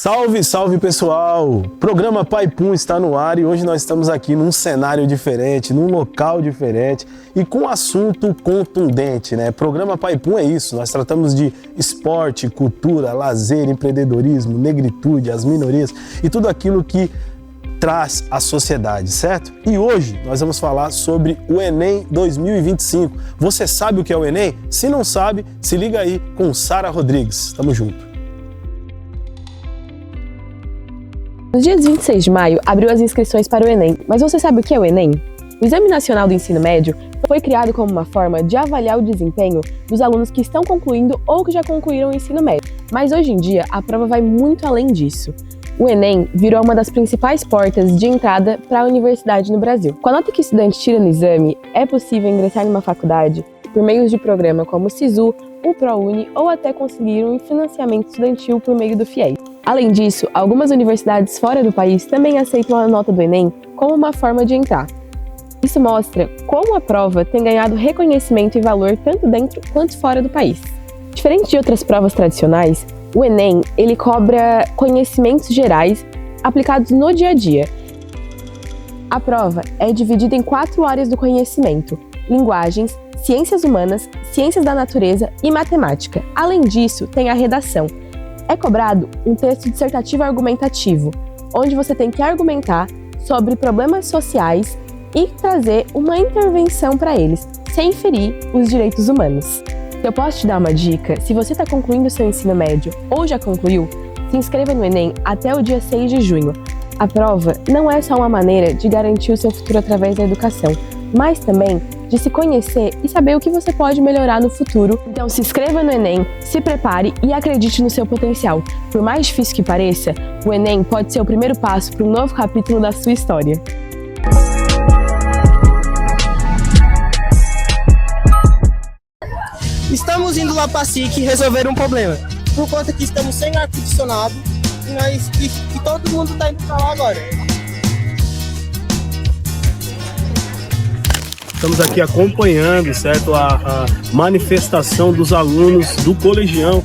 Salve, salve pessoal! Programa Pai Pum está no ar e hoje nós estamos aqui num cenário diferente, num local diferente e com um assunto contundente, né? Programa Pai Pum é isso, nós tratamos de esporte, cultura, lazer, empreendedorismo, negritude, as minorias e tudo aquilo que traz a sociedade, certo? E hoje nós vamos falar sobre o Enem 2025. Você sabe o que é o Enem? Se não sabe, se liga aí com Sara Rodrigues. Tamo junto! No dia 26 de maio, abriu as inscrições para o Enem, mas você sabe o que é o Enem? O Exame Nacional do Ensino Médio foi criado como uma forma de avaliar o desempenho dos alunos que estão concluindo ou que já concluíram o ensino médio. Mas hoje em dia, a prova vai muito além disso. O Enem virou uma das principais portas de entrada para a universidade no Brasil. Com a nota que o estudante tira no exame, é possível ingressar em uma faculdade por meios de programa como o SISU, o ProUni ou até conseguir um financiamento estudantil por meio do FIES. Além disso, algumas universidades fora do país também aceitam a nota do Enem como uma forma de entrar. Isso mostra como a prova tem ganhado reconhecimento e valor tanto dentro quanto fora do país. Diferente de outras provas tradicionais, o Enem ele cobra conhecimentos gerais aplicados no dia a dia. A prova é dividida em 4 áreas do conhecimento: linguagens, ciências humanas, ciências da natureza e matemática. Além disso, tem a redação. É cobrado um texto dissertativo argumentativo, onde você tem que argumentar sobre problemas sociais e trazer uma intervenção para eles, sem ferir os direitos humanos. Eu posso te dar uma dica: se você está concluindo seu ensino médio ou já concluiu, se inscreva no Enem até o dia 6 de junho. A prova não é só uma maneira de garantir o seu futuro através da educação, mas também de se conhecer e saber o que você pode melhorar no futuro. Então se inscreva no Enem, se prepare e acredite no seu potencial. Por mais difícil que pareça, o Enem pode ser o primeiro passo para um novo capítulo da sua história. Estamos indo lá para a SIC resolver um problema, por conta que estamos sem ar-condicionado e todo mundo está indo para lá agora. Estamos aqui acompanhando, certo, a manifestação dos alunos do colegião.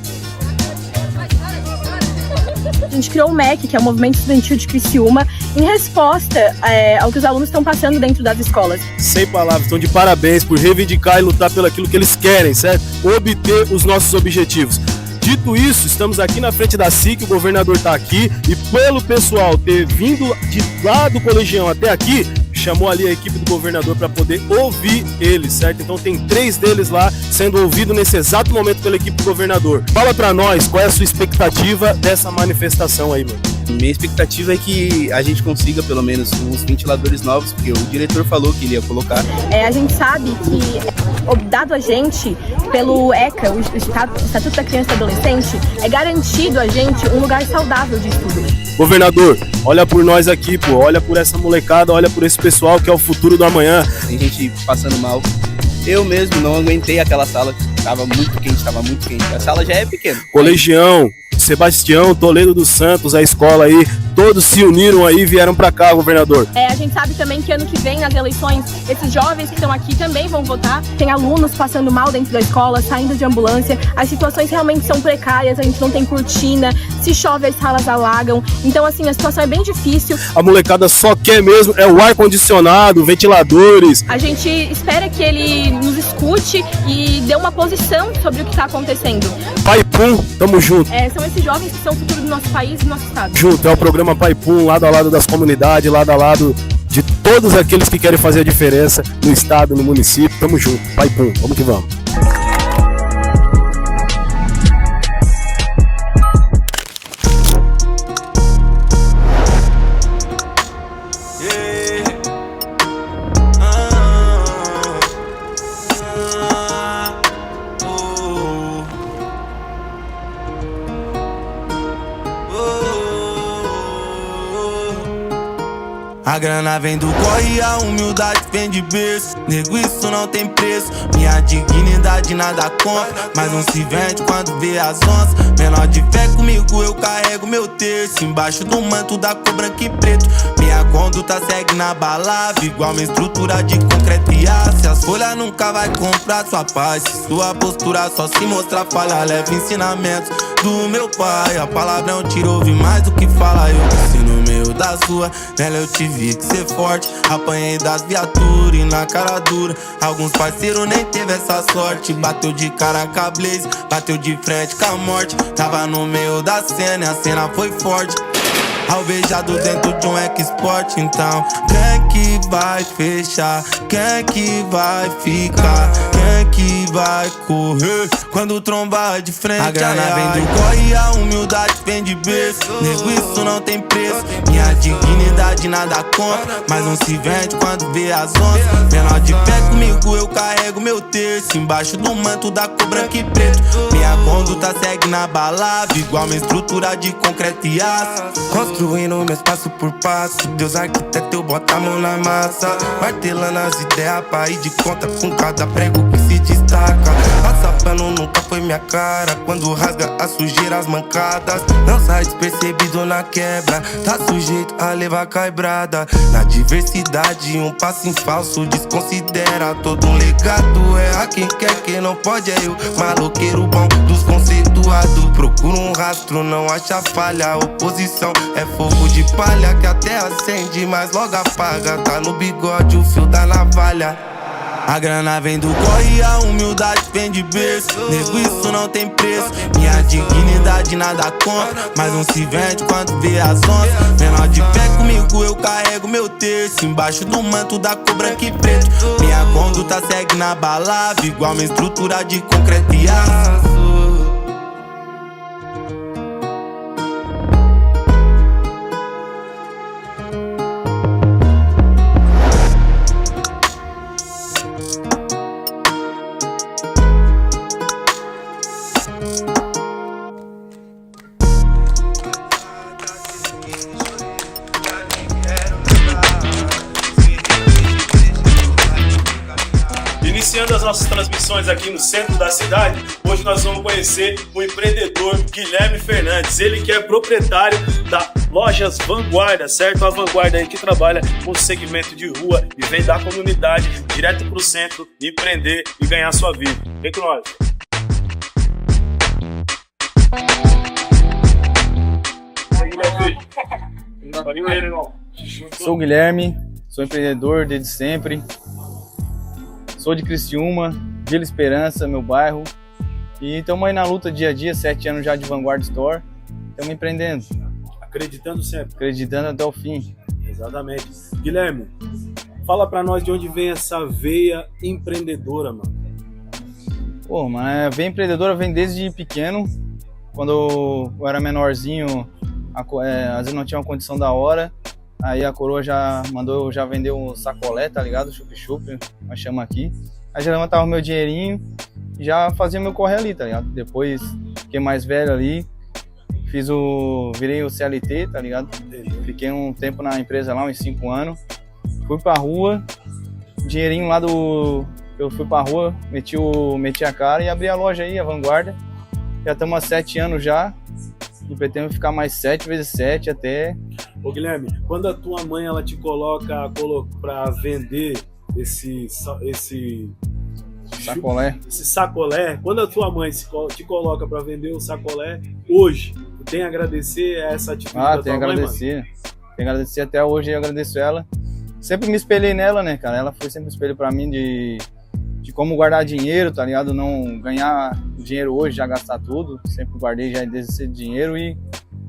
A gente criou o MEC, que é o Movimento Estudantil de Criciúma, em resposta ao que os alunos estão passando dentro das escolas. Sem palavras, estão de parabéns por reivindicar e lutar pelo aquilo que eles querem, certo? Obter os nossos objetivos. Dito isso, estamos aqui na frente da SIC, o governador está aqui e pelo pessoal ter vindo de lá do colegião até aqui, chamou ali a equipe do governador para poder ouvir eles, certo? Então tem 3 deles lá sendo ouvidos nesse exato momento pela equipe do governador. Fala para nós, qual é a sua expectativa dessa manifestação aí, mano? Minha expectativa é que a gente consiga pelo menos uns ventiladores novos, porque o diretor falou que ele ia colocar. A gente sabe que, dado a gente pelo ECA, o Estatuto da Criança e do Adolescente, é garantido a gente um lugar saudável de estudo. Governador, olha por nós aqui, pô, olha por essa molecada, olha por esse pessoal que é o futuro do amanhã. Tem gente passando mal. Eu mesmo não aguentei aquela sala, estava muito quente. A sala já é pequena. Colegião, Sebastião, Toledo dos Santos, a escola aí, todos se uniram aí e vieram pra cá, governador. A gente sabe também que ano que vem, nas eleições, esses jovens que estão aqui também vão votar. Tem alunos passando mal dentro da escola, saindo de ambulância. As situações realmente são precárias, a gente não tem cortina, se chove as salas alagam. Então, assim, a situação é bem difícil. A molecada só quer mesmo é o ar-condicionado, ventiladores. A gente espera que ele nos escute e dê uma posição sobre o que está acontecendo. Pai Pum, tamo junto. São esses jovens que são o futuro do nosso país e do nosso estado. Junto, é o programa Pai Pum, lado a lado das comunidades, lado a lado de todos aqueles que querem fazer a diferença no estado, no município. Tamo junto, Pai Pum, vamos que vamos. A grana vem do corre, a humildade vem de berço. Nego, isso não tem preço. Minha dignidade nada compra, mas não se vende quando vê as onças. Menor de fé comigo, eu carrego meu terço. Embaixo do manto da cor branco e preto. Minha conduta segue na balada, igual uma estrutura de concreto e aço. As folhas nunca vai comprar sua paz. Se sua postura só se mostrar falha, leva ensinamentos do meu pai. A palavra é um tiro, ouve mais do que fala. Eu cresci no meio das ruas, nela eu tive que ser forte. Apanhei das viaturas e na cara dura. Alguns parceiros nem teve essa sorte. Bateu de cara com a Blaze, bateu de frente com a morte. Tava no meio da cena e a cena foi forte. Alvejado dentro de um export, então quem que vai fechar? Quem que vai ficar? Quem que vai correr quando trombar de frente? A grana vem do corre, a humildade vem de berço. Nego, isso não tem preço. Minha dignidade nada conta, mas não se vende quando vê as onças. Menor de pé comigo, eu carrego meu terço embaixo do manto da cor branco e preto. Minha conduta segue na balada, igual uma estrutura de concreto e aço. Construindo meus passo por passo. Deus arquiteto, eu boto a mão na massa. Martelando as ideias pra ir de conta com cada prego que se destaca. Passa pano nunca foi minha cara. Quando rasga a sujeira, as mancadas. Não sai despercebido na quebra. Tá sujeito a levar caibrada. Na diversidade, um passo em falso desconsidera todo um legado. É a quem quer, quem não pode é eu. Maloqueiro bom dos conceituados. Procura um rastro, não acha falha. Oposição é fogo de palha que até acende, mas logo apaga. Tá no bigode o fio da navalha. A grana vem do corre, a humildade vem de berço. Nego, isso não tem preço. Minha dignidade nada conta, mas não se vende quando vê as onças. Menor de pé comigo, eu carrego meu terço embaixo do manto da cor branco e preto. Minha conduta segue na balada, igual uma estrutura de concreto e aço. Iniciando as nossas transmissões aqui no centro da cidade, hoje nós vamos conhecer o empreendedor Guilherme Fernandes. Ele que é proprietário da Lojas Vanguarda, certo? A Vanguarda aí que trabalha com o segmento de rua e vem da comunidade direto para o centro, empreender e ganhar sua vida. Vem com nós. Sou o Guilherme, sou empreendedor desde sempre. Sou de Criciúma, Vila Esperança, meu bairro. E estamos aí na luta dia a dia, 7 anos já de Vanguarda Store. Estamos empreendendo. Acreditando sempre. Acreditando até o fim. Exatamente. Guilherme, fala pra nós de onde vem essa veia empreendedora, mano. Pô, mas a veia empreendedora vem desde pequeno. Quando eu era menorzinho, às vezes não tinha uma condição da hora. Aí a coroa já mandou eu já vender um sacolé, tá ligado? Chup-chup, nós chamamos aqui. Aí já levantava o meu dinheirinho e já fazia meu corre ali, tá ligado? Depois fiquei mais velho ali, virei o CLT, tá ligado? Fiquei um tempo na empresa lá, uns 5 anos. Fui pra rua, dinheirinho lá eu fui pra rua, meti a cara e abri a loja aí, a Vanguarda. Já estamos há 7 anos já. E pretendo ficar mais 7 vezes 7 até... Ô Guilherme, quando a tua mãe ela te coloca pra vender esse sacolé, quando a tua mãe te coloca pra vender o sacolé, hoje, tu tem a agradecer a essa atitude da tua mãe, tem que agradecer até hoje, eu agradeço ela. Sempre me espelhei nela, né, cara? Ela foi sempre um espelho pra mim de como guardar dinheiro, tá ligado? Não ganhar dinheiro hoje, já gastar tudo. Sempre guardei já desde esse dinheiro e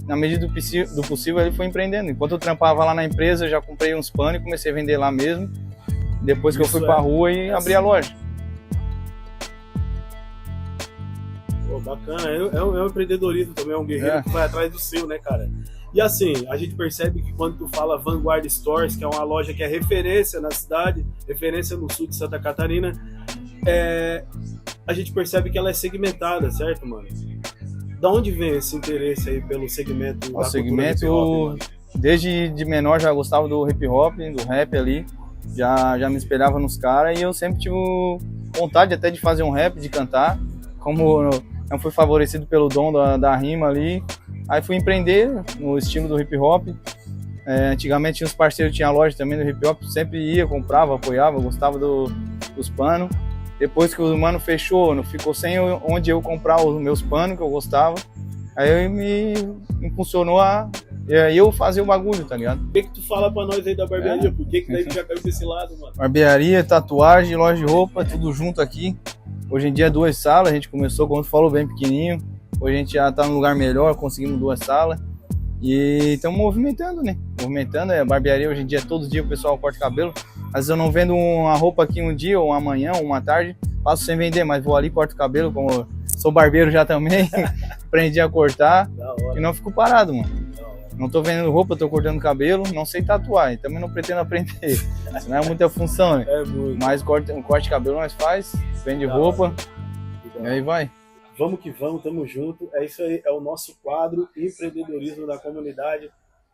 na medida do possível ele foi empreendendo. Enquanto eu trampava lá na empresa, eu já comprei uns panos e comecei a vender lá mesmo. Depois que eu fui pra rua e abri a loja. Pô, bacana. É um empreendedorismo também, é um guerreiro que vai atrás do seu, né, cara? E assim, a gente percebe que quando tu fala Vanguarda Stores, que é uma loja que é referência na cidade, referência no sul de Santa Catarina, a gente percebe que ela é segmentada, certo, mano? Da onde vem esse interesse aí pelo segmento da segmento, cultura hip-hop, mano? Desde de menor já gostava do hip-hop, do rap ali, já me espelhava nos caras e eu sempre tive vontade até de fazer um rap, de cantar, como não fui favorecido pelo dom da rima ali. Aí fui empreender no estilo do hip hop. Antigamente tinha uns parceiros, tinha loja também do hip hop, sempre ia, comprava, apoiava, gostava dos panos. Depois que o mano fechou, não ficou sem onde eu comprar os meus panos que eu gostava. Aí me impulsionou a E aí eu fazia o bagulho, tá ligado? O que tu fala pra nós aí da barbearia? Por que daí tu já caiu desse lado, mano? Barbearia, tatuagem, loja de roupa, tudo junto aqui. Hoje em dia 2 salas, a gente começou, como tu falou, bem pequenininho. Hoje a gente já tá num lugar melhor, conseguimos 2 salas. E estamos movimentando, né? Movimentando, a barbearia hoje em dia, todo dia o pessoal corta cabelo. Às vezes eu não vendo uma roupa aqui um dia, ou amanhã, ou uma tarde, passo sem vender, mas vou ali, corto o cabelo, como sou barbeiro já também, aprendi a cortar e não fico parado, mano. Não tô vendendo roupa, tô cortando cabelo, não sei tatuar, e também não pretendo aprender. Isso não é muita função, né? Mas corte de cabelo nós faz, vende roupa, e aí vai. Vamos que vamos, tamo junto. É isso aí, é o nosso quadro Empreendedorismo da Comunidade.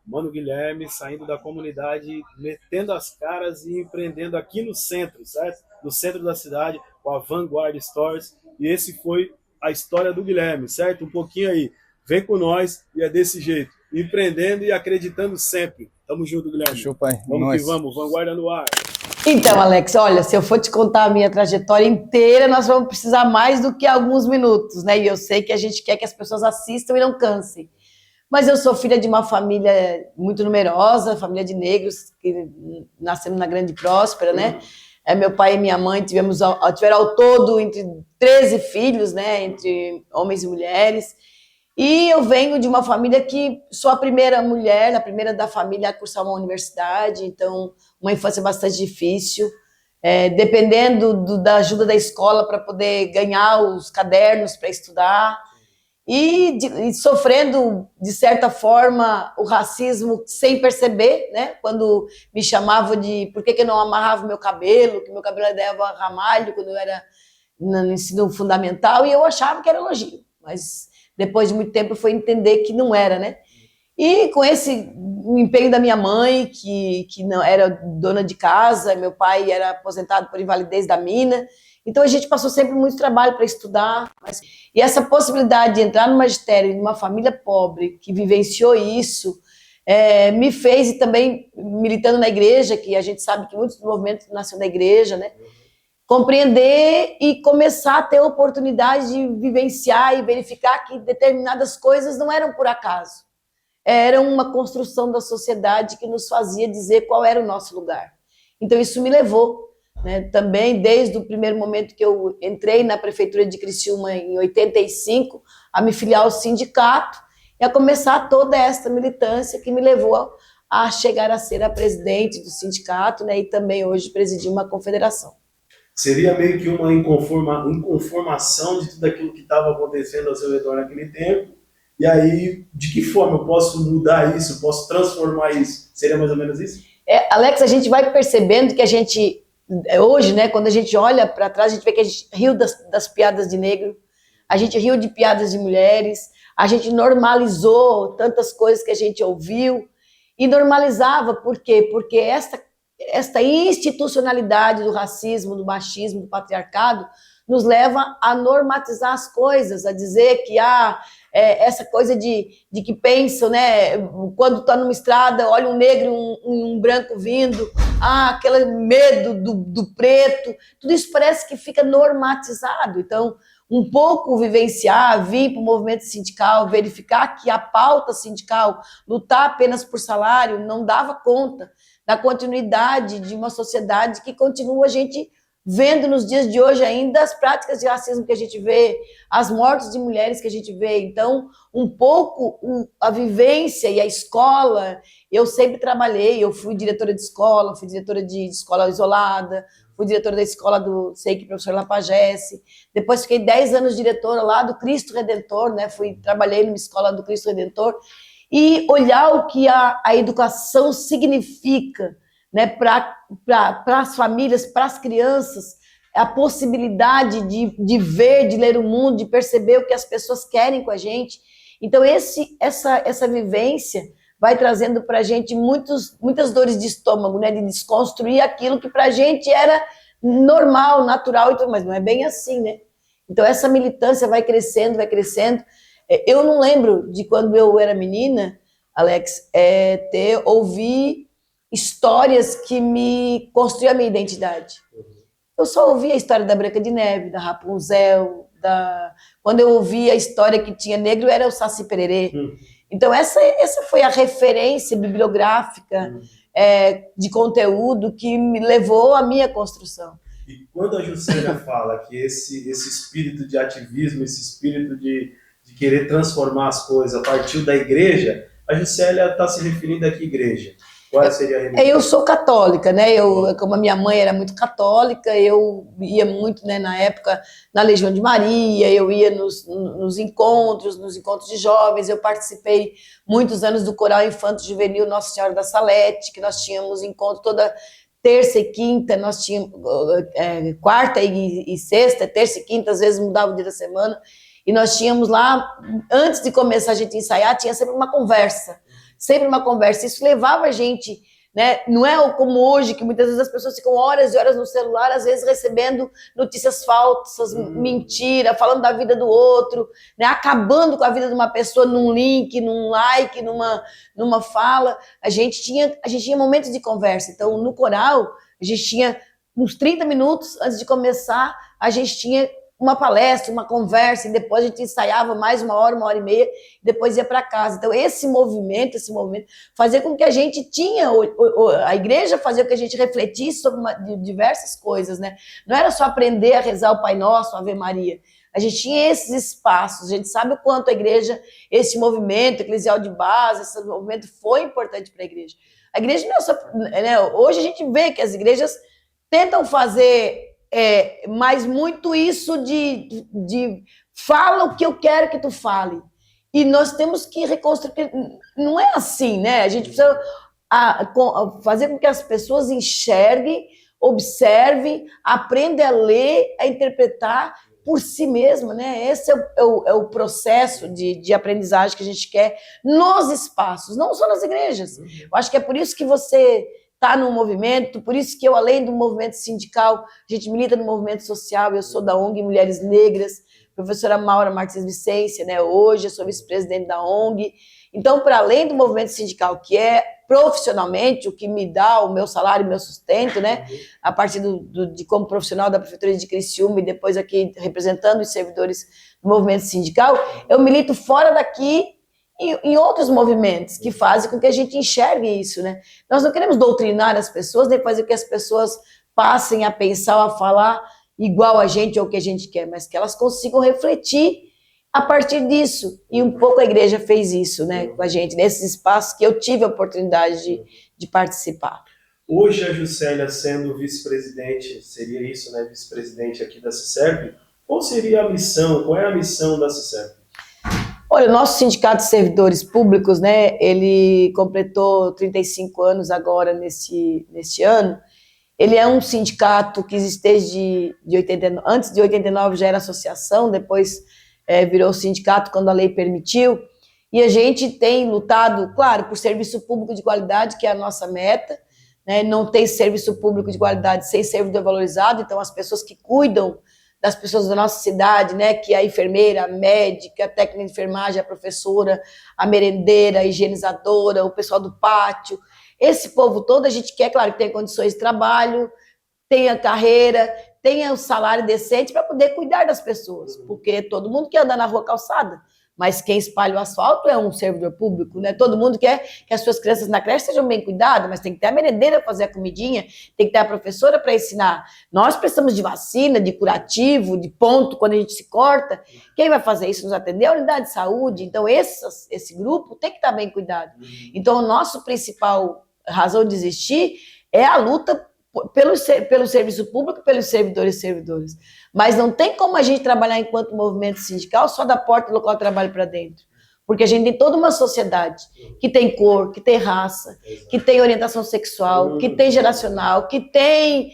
Mano Guilherme saindo da comunidade, metendo as caras e empreendendo aqui no centro, certo? No centro da cidade, com a Vanguard Stores. E esse foi a história do Guilherme, certo? Um pouquinho aí. Vem com nós e é desse jeito. Empreendendo e acreditando sempre. Tamo junto, Guilherme. Show, pai. Vamos que vamos. Vanguarda no ar. Então, Alex, olha, se eu for te contar a minha trajetória inteira, nós vamos precisar mais do que alguns minutos, né? E eu sei que a gente quer que as pessoas assistam e não cansem. Mas eu sou filha de uma família muito numerosa, família de negros, que nascemos na Grande Próspera, né? Meu pai e minha mãe tiveram ao todo entre 13 filhos, né? Entre homens e mulheres. E eu venho de uma família que sou a primeira mulher, a primeira da família a cursar uma universidade, então uma infância bastante difícil, dependendo da ajuda da escola para poder ganhar os cadernos para estudar e sofrendo, de certa forma, o racismo sem perceber, né? Quando me chamavam de por que eu não amarrava o meu cabelo, que meu cabelo dava ramalho quando eu era no ensino fundamental, e eu achava que era elogio, mas depois de muito tempo eu fui entender que não era, né? E com esse empenho da minha mãe, que não era dona de casa, meu pai era aposentado por invalidez da mina, então a gente passou sempre muito trabalho para estudar. E essa possibilidade de entrar no magistério de uma família pobre que vivenciou isso, me fez, e também militando na igreja, que a gente sabe que muitos movimentos nasceram da igreja, né? Compreender e começar a ter a oportunidade de vivenciar e verificar que determinadas coisas não eram por acaso. Era uma construção da sociedade que nos fazia dizer qual era o nosso lugar. Então isso me levou, né, também desde o primeiro momento que eu entrei na prefeitura de Criciúma em 85, a me filiar ao sindicato e a começar toda esta militância que me levou a chegar a ser a presidente do sindicato, né, e também hoje presidir uma confederação. Seria meio que uma inconformação de tudo aquilo que estava acontecendo ao seu redor naquele tempo. E aí, de que forma eu posso mudar isso, posso transformar isso? Seria mais ou menos isso? Alex, a gente vai percebendo que a gente, hoje, né, quando a gente olha para trás, a gente vê que a gente riu das piadas de negro, a gente riu de piadas de mulheres, a gente normalizou tantas coisas que a gente ouviu, e normalizava por quê? Porque esta institucionalidade do racismo, do machismo, do patriarcado, nos leva a normatizar as coisas, a dizer que essa coisa de que pensam, né, quando está numa estrada, olha um negro e um branco vindo, aquele medo do preto, tudo isso parece que fica normatizado. Então, um pouco vivenciar, vir para o movimento sindical, verificar que a pauta sindical, lutar apenas por salário, não dava conta da continuidade de uma sociedade que continua a gente vendo nos dias de hoje ainda as práticas de racismo que a gente vê, as mortes de mulheres que a gente vê. Então, um pouco a vivência e a escola, eu sempre trabalhei, eu fui diretora de escola, fui diretora de escola isolada, fui diretora da escola do SEIC, professor Lapagesse, depois fiquei 10 anos diretora lá do Cristo Redentor, né? Trabalhei numa escola do Cristo Redentor, e olhar o que a educação significa, né, para as famílias, para as crianças, a possibilidade de ver, de ler o mundo, de perceber o que as pessoas querem com a gente. Então, essa vivência vai trazendo para a gente muitas dores de estômago, né, de desconstruir aquilo que para a gente era normal, natural, e tudo, mas não é bem assim, né? Então, essa militância vai crescendo, vai crescendo. Eu não lembro de quando eu era menina, Alex, ouvir histórias que me construíam a minha identidade. Eu só ouvia a história da Branca de Neve, da Rapunzel, quando eu ouvia a história que tinha negro, era o Saci Pererê. Então, essa foi a referência bibliográfica de conteúdo que me levou à minha construção. E quando a Juscelia fala que esse espírito de ativismo, esse espírito de querer transformar as coisas partiu da igreja, a Juscelia está se referindo a que igreja? Qual seria a religião? Eu sou católica, né? Como a minha mãe era muito católica, eu ia muito, né, na época, na Legião de Maria, eu ia nos encontros de jovens, eu participei muitos anos do Coral Infanto Juvenil Nossa Senhora da Salete, que nós tínhamos encontro toda terça e quinta, nós tínhamos quarta e sexta, terça e quinta, às vezes mudava o dia da semana, e nós tínhamos lá, antes de começar a gente ensaiar, tinha sempre uma conversa. Isso levava a gente, né? Não é como hoje, que muitas vezes as pessoas ficam horas e horas no celular, às vezes recebendo notícias falsas, mentira, falando da vida do outro, né? Acabando com a vida de uma pessoa num link, num like, numa fala. A gente tinha momentos de conversa. Então, no coral, a gente tinha uns 30 minutos antes de começar, a gente tinha uma palestra, uma conversa, e depois a gente ensaiava mais uma hora e meia, e depois ia para casa. Então, esse movimento fazia com que a gente tinha, a igreja fazia com que a gente refletisse sobre diversas coisas, né? Não era só aprender a rezar o Pai Nosso, a Ave Maria. A gente tinha esses espaços, a gente sabe o quanto a igreja, esse movimento eclesial de base, esse movimento foi importante para a igreja. A igreja não é só, né? Hoje a gente vê que as igrejas tentam fazer mas muito isso de fala o que eu quero que tu fale. E nós temos que reconstruir. Não é assim, né? A gente precisa fazer com que as pessoas enxerguem, observem, aprendam a ler, a interpretar por si mesma, né? Esse é o processo de aprendizagem que a gente quer nos espaços, não só nas igrejas. Eu acho que é por isso que você está no movimento, por isso que eu, além do movimento sindical, a gente milita no movimento social, eu sou da ONG Mulheres Negras, professora Maura Martins Vicência, né? Hoje eu sou vice-presidente da ONG. Então, para além do movimento sindical, que é profissionalmente o que me dá o meu salário e meu sustento, né? A partir de como profissional da Prefeitura de Criciúma e depois aqui representando os servidores do movimento sindical, eu milito fora daqui em outros movimentos que fazem com que a gente enxergue isso, né? Nós não queremos doutrinar as pessoas, nem fazer com que as pessoas passem a pensar ou a falar igual a gente ou o que a gente quer, mas que elas consigam refletir a partir disso. E um pouco a igreja fez isso, né, com a gente, nesses espaços que eu tive a oportunidade de participar. Hoje a Juscelia sendo vice-presidente, seria isso, né, vice-presidente aqui da CICERP, qual seria a missão, qual é a missão da CICERP? Olha, o nosso Sindicato de Servidores Públicos, né, ele completou 35 anos agora neste ano. Ele é um sindicato que existe desde 89, antes de 89 já era associação, depois virou sindicato quando a lei permitiu. E a gente tem lutado, claro, por serviço público de qualidade, que é a nossa meta, né? Não tem serviço público de qualidade sem servidor valorizado, então as pessoas que cuidam das pessoas da nossa cidade, né, que é a enfermeira, a médica, a técnica de enfermagem, a professora, a merendeira, a higienizadora, o pessoal do pátio, esse povo todo a gente quer, claro, que tenha condições de trabalho, tenha carreira, tenha um salário decente para poder cuidar das pessoas, porque todo mundo quer andar na rua calçada, mas quem espalha o asfalto é um servidor público, né? Todo mundo quer que as suas crianças na creche sejam bem cuidadas, mas tem que ter a merendeira para fazer a comidinha, tem que ter a professora para ensinar. Nós precisamos de vacina, de curativo, de ponto quando a gente se corta. Quem vai fazer isso? Nos atender? A unidade de saúde. Então, esse grupo tem que estar bem cuidado. Então, a nossa principal razão de existir é a luta pelo serviço público, pelos servidores e servidoras. Mas não tem como a gente trabalhar enquanto movimento sindical só da porta do local de trabalho para dentro. Porque a gente tem toda uma sociedade que tem cor, que tem raça, que tem orientação sexual, que tem geracional, que tem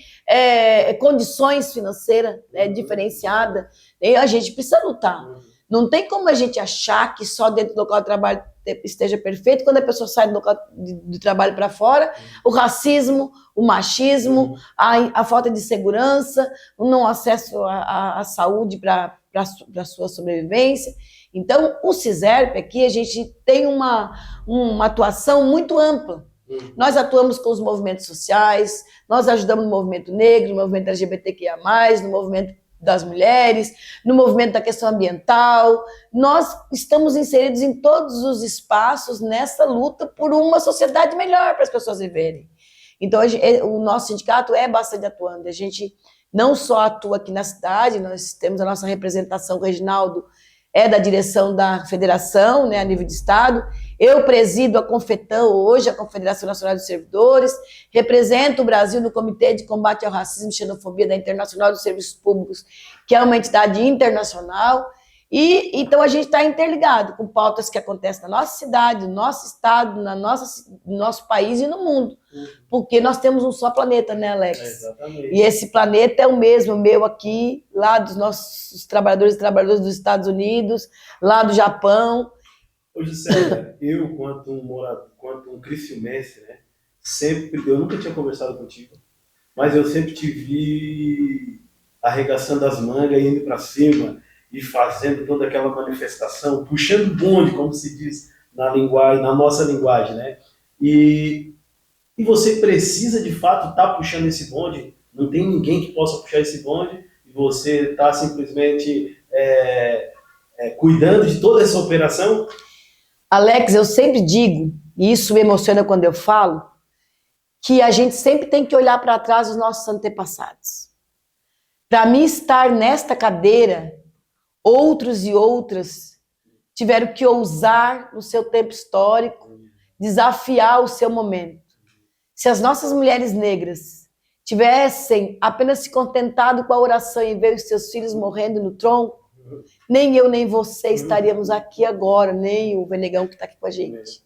condições financeiras diferenciadas. E a gente precisa lutar. Não tem como a gente achar que só dentro do local de trabalho esteja perfeito, quando a pessoa sai do local de trabalho para fora, o racismo, o machismo, a falta de segurança, o não acesso à saúde para a sua sobrevivência. Então, o CISERP aqui, a gente tem uma atuação muito ampla. Nós atuamos com os movimentos sociais, nós ajudamos no movimento negro, no movimento LGBTQIA+, no movimento das mulheres, no movimento da questão ambiental. Nós estamos inseridos em todos os espaços nessa luta por uma sociedade melhor para as pessoas viverem. Então, o nosso sindicato é bastante atuante. A gente não só atua aqui na cidade, nós temos a nossa representação, o Reginaldo é da direção da federação, né, a nível de estado. Eu presido a Confetam hoje, a Confederação Nacional dos Servidores, represento o Brasil no Comitê de Combate ao Racismo e Xenofobia da Internacional dos Serviços Públicos, que é uma entidade internacional. E então a gente está interligado com pautas que acontecem na nossa cidade, no nosso estado, no nosso país e no mundo. Porque nós temos um só planeta, né, Alex? Exatamente. E esse planeta é o mesmo, meu aqui, lá dos nossos trabalhadores e trabalhadoras dos Estados Unidos, lá do Japão. Ô, Gisela, eu, quanto um criciumense, né, eu nunca tinha conversado contigo, mas eu sempre te vi arregaçando as mangas e indo para cima e fazendo toda aquela manifestação, puxando bonde, como se diz na nossa linguagem, né? E você precisa, de fato, estar puxando esse bonde, não tem ninguém que possa puxar esse bonde, e você está simplesmente cuidando de toda essa operação? Alex, eu sempre digo, e isso me emociona quando eu falo, que a gente sempre tem que olhar para trás dos nossos antepassados. Para mim estar nesta cadeira, outros e outras tiveram que ousar no seu tempo histórico, desafiar o seu momento. Se as nossas mulheres negras tivessem apenas se contentado com a oração e ver os seus filhos morrendo no tronco, nem eu nem você estaríamos aqui agora, nem o Venegão que está aqui com a gente.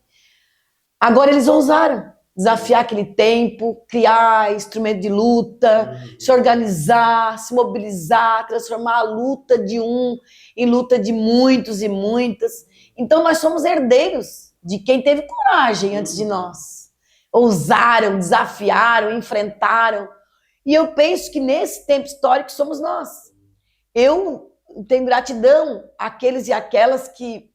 Agora eles ousaram desafiar aquele tempo, criar instrumento de luta, se organizar, se mobilizar, transformar a luta de um em luta de muitos e muitas. Então nós somos herdeiros de quem teve coragem antes de nós. Ousaram, desafiaram, enfrentaram. E eu penso que nesse tempo histórico somos nós. Eu tenho gratidão àqueles e àquelas que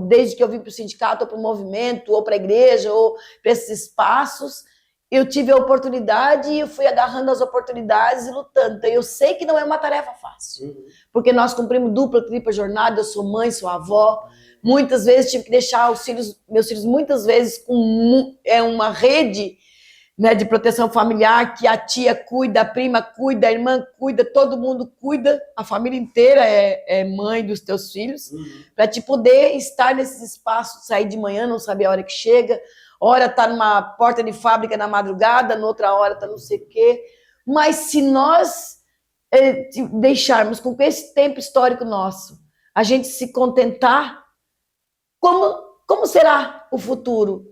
desde que eu vim para o sindicato, ou para o movimento, ou para a igreja, ou para esses espaços, eu tive a oportunidade e eu fui agarrando as oportunidades e lutando. Então, eu sei que não é uma tarefa fácil, porque nós cumprimos dupla, tripla jornada, eu sou mãe, sou avó, muitas vezes tive que deixar meus filhos muitas vezes com uma rede, né, de proteção familiar, que a tia cuida, a prima cuida, a irmã cuida, todo mundo cuida, a família inteira é mãe dos teus filhos, para te poder estar nesses espaços, sair de manhã, não saber a hora que chega, hora tá numa porta de fábrica na madrugada, noutra hora tá não sei o quê, mas se nós deixarmos com esse tempo histórico nosso, a gente se contentar, como será o futuro?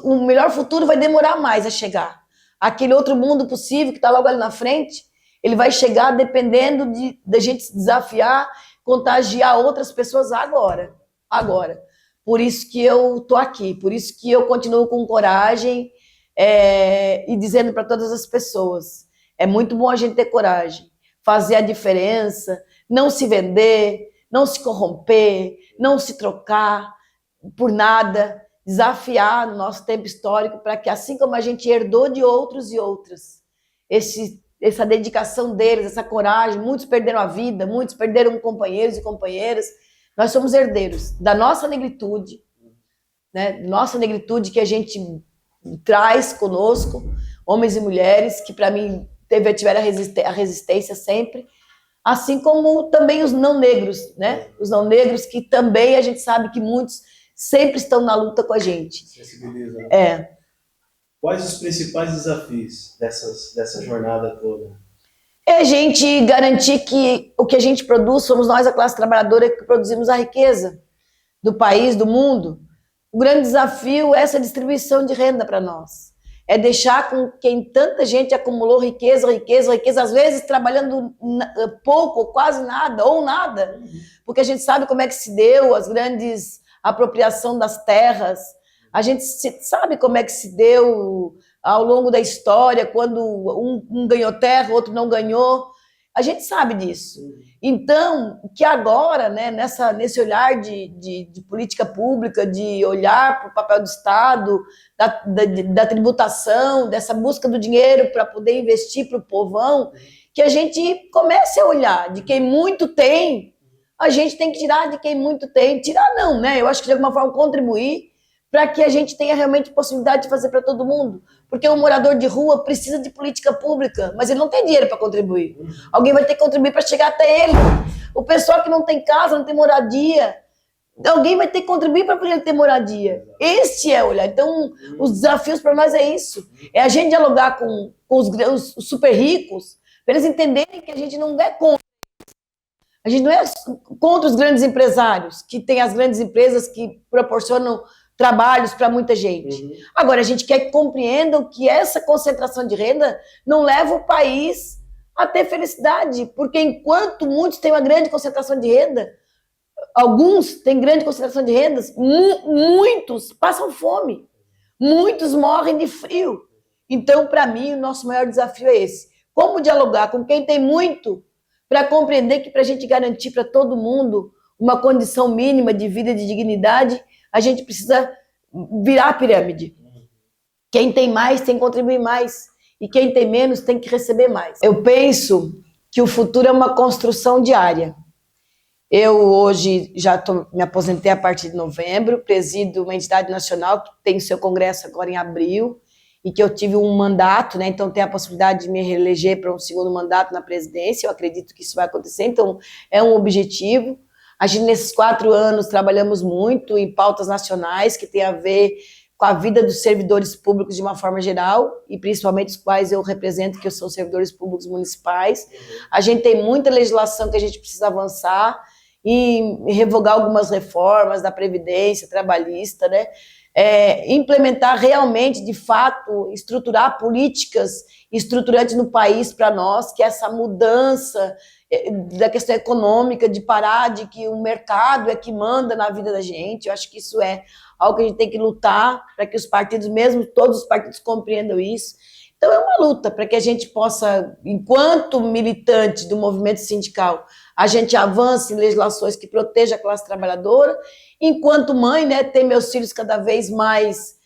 O melhor futuro vai demorar mais a chegar. Aquele outro mundo possível que está logo ali na frente, ele vai chegar dependendo da gente se desafiar, contagiar outras pessoas agora. Por isso que eu estou aqui, por isso que eu continuo com coragem e dizendo para todas as pessoas, é muito bom a gente ter coragem, fazer a diferença, não se vender, não se corromper, não se trocar por nada, desafiar no nosso tempo histórico para que, assim como a gente herdou de outros e outras, essa dedicação deles, essa coragem, muitos perderam a vida, muitos perderam companheiros e companheiras, nós somos herdeiros da nossa negritude, né? Nossa negritude que a gente traz conosco, homens e mulheres, que para mim tiveram a resistência sempre, assim como também os não negros, né? Os não negros que também a gente sabe que muitos sempre estão na luta com a gente. Sensibiliza. É. Quais os principais desafios dessa jornada toda? É a gente garantir que o que a gente produz, somos nós, a classe trabalhadora, que produzimos a riqueza do país, do mundo. O grande desafio é essa distribuição de renda para nós. É deixar com quem tanta gente acumulou riqueza, às vezes trabalhando pouco, ou quase nada, ou nada, porque a gente sabe como é que se deu as grandes apropriação das terras, a gente sabe como é que se deu ao longo da história, quando um ganhou terra, o outro não ganhou, a gente sabe disso. Então, que agora, né, nesse olhar de política pública, de olhar para o papel do Estado, da tributação, dessa busca do dinheiro para poder investir para o povão, que a gente comece a olhar de quem muito tem, a gente tem que tirar de quem muito tem. Tirar não, né? Eu acho que de alguma forma contribuir para que a gente tenha realmente possibilidade de fazer para todo mundo. Porque o morador de rua precisa de política pública, mas ele não tem dinheiro para contribuir. Alguém vai ter que contribuir para chegar até ele. O pessoal que não tem casa, não tem moradia, alguém vai ter que contribuir para ele ter moradia. Este é o olhar. Então, os desafios para nós é isso. É a gente dialogar com os super ricos, para eles entenderem que a gente não é contra. A gente não é contra os grandes empresários, que tem as grandes empresas que proporcionam trabalhos para muita gente. Agora, a gente quer que compreendam que essa concentração de renda não leva o país a ter felicidade, porque enquanto muitos têm uma grande concentração de renda, alguns têm grande concentração de rendas, muitos passam fome, muitos morrem de frio. Então, para mim, o nosso maior desafio é esse. Como dialogar com quem tem muito para compreender que para a gente garantir para todo mundo uma condição mínima de vida e de dignidade, a gente precisa virar a pirâmide. Quem tem mais tem que contribuir mais. E quem tem menos tem que receber mais. Eu penso que o futuro é uma construção diária. Eu hoje já me aposentei a partir de novembro, presido uma entidade nacional que tem seu congresso agora em abril, e que eu tive um mandato, né? Então tenho a possibilidade de me reeleger para um segundo mandato na presidência. Eu acredito que isso vai acontecer, então é um objetivo. A gente, nesses 4 anos, trabalhamos muito em pautas nacionais que tem a ver com a vida dos servidores públicos de uma forma geral, e principalmente os quais eu represento, que são servidores públicos municipais. A gente tem muita legislação que a gente precisa avançar e revogar algumas reformas da Previdência trabalhista, né? Implementar realmente, de fato, estruturar políticas estruturantes no país para nós, que essa mudança da questão econômica, de parar de que o mercado é que manda na vida da gente. Eu acho que isso é algo que a gente tem que lutar para que os partidos, mesmo todos os partidos, compreendam isso. Então é uma luta para que a gente possa, enquanto militante do movimento sindical, a gente avance em legislações que protejam a classe trabalhadora. Enquanto mãe, né, ter meus filhos cada vez mais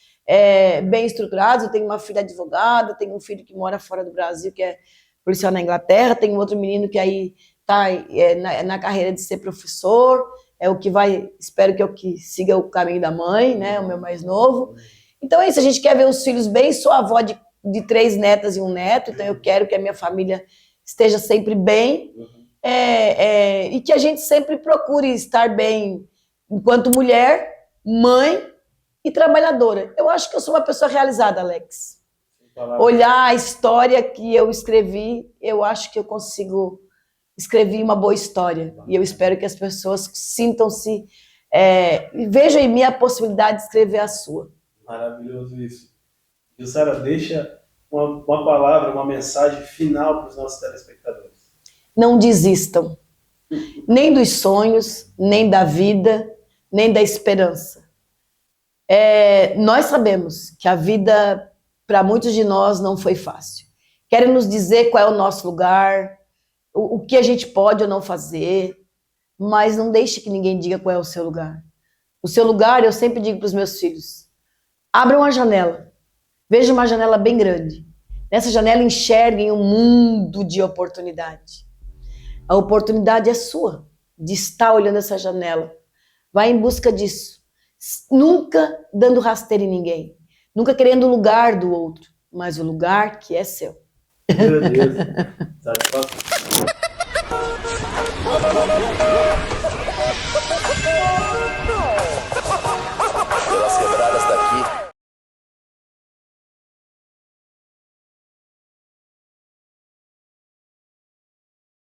bem estruturados. Eu tenho uma filha advogada, tenho um filho que mora fora do Brasil, que é policial na Inglaterra, tenho outro menino que aí está na carreira de ser professor, é o que vai, espero que siga o caminho da mãe, né, o meu mais novo. Então é isso, a gente quer ver os filhos bem, sou avó de 3 netas e 1 neto, então eu quero que a minha família esteja sempre bem, e que a gente sempre procure estar bem enquanto mulher, mãe e trabalhadora. Eu acho que eu sou uma pessoa realizada, Alex. Olhar a história que eu escrevi, eu acho que eu consigo escrever uma boa história. E eu espero que as pessoas sintam-se, vejam em mim a possibilidade de escrever a sua. Maravilhoso isso. Jussara, deixa uma palavra, uma mensagem final para os nossos telespectadores. Não desistam, nem dos sonhos, nem da vida, nem da esperança. Nós sabemos que a vida, para muitos de nós, não foi fácil. Querem nos dizer qual é o nosso lugar, o que a gente pode ou não fazer, mas não deixe que ninguém diga qual é o seu lugar. O seu lugar, eu sempre digo para os meus filhos, abram uma janela, vejam uma janela bem grande. Nessa janela enxerguem um mundo de oportunidade. A oportunidade é sua, de estar olhando essa janela. Vai em busca disso. Nunca dando rasteira em ninguém. Nunca querendo o lugar do outro, mas o lugar que é seu. Meu Deus. Satisfação.